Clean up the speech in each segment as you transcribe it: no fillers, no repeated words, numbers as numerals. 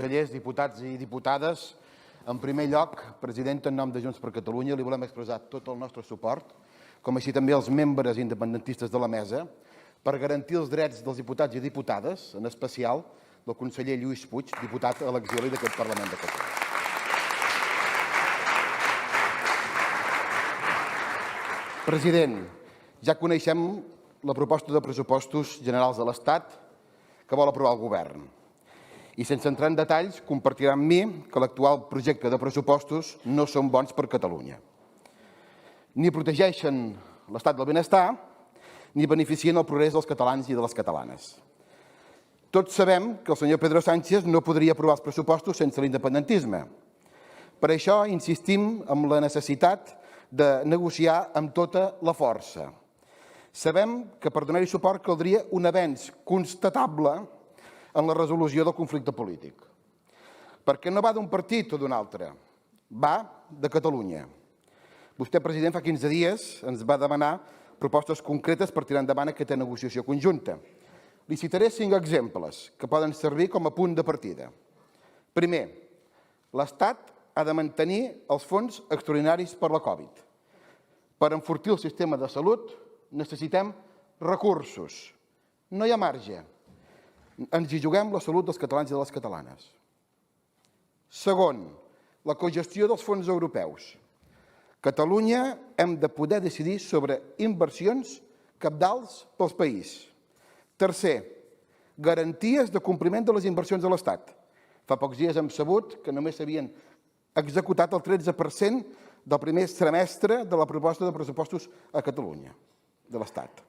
Consellers, diputats i diputades, en primer lloc, president, en nom de Junts per Catalunya, li volem expressar tot el nostre suport, com així també els membres independentistes de la mesa, per garantir els drets dels diputats i diputades, en especial del conseller Lluís Puig, diputat a l'exili d'aquest Parlament de Catalunya. President, ja coneixem la proposta de pressupostos generals de l'Estat que vol aprovar el Govern. I sense entrar en detalls, compartirà amb mi que l'actual projecte de pressupostos no són bons per Catalunya. Ni protegeixen l'estat del benestar, ni beneficien el progrés dels catalans i de les catalanes. Tots sabem que el senyor Pedro Sánchez no podria aprovar els pressupostos sense l'independentisme. Per això insistim en la necessitat de negociar amb tota la força. Sabem que per donar-hi suport caldria un avenç constatable en la resolució del conflicte polític. Perquè no va d'un partit o d'un altre, va de Catalunya. Vostè, president, fa 15 dies ens va demanar propostes concretes per tirar endavant aquesta negociació conjunta. Li citaré 5 exemples que poden servir com a punt de partida. Primer, l'Estat ha de mantenir els fons extraordinaris per la Covid. Per enfortir el sistema de salut necessitem recursos. No hi ha marge. Ens hi juguem la salut dels catalans i de les catalanes. Segon, la cogestió dels fons europeus. Catalunya hem de poder decidir sobre inversions cabdals pel país. Tercer, garanties de compliment de les inversions de l'Estat. Fa pocs dies hem sabut que només s'havien executat el 13% del primer trimestre de la proposta de pressupostos a Catalunya, de l'Estat.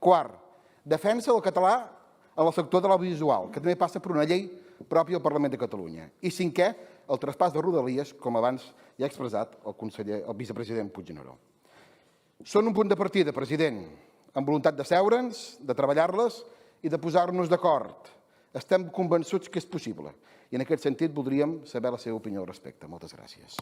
Quart, defensa del català en el sector de l'audiovisual, que també passa per una llei pròpia al Parlament de Catalunya. I cinquè, el traspàs de Rodalies, com abans ja ha expressat el vicepresident Puigneró. Són un punt de partida, president, amb voluntat de seure'ns, de treballar-les i de posar-nos d'acord. Estem convençuts que és possible i en aquest sentit voldríem saber la seva opinió al respecte. Moltes gràcies.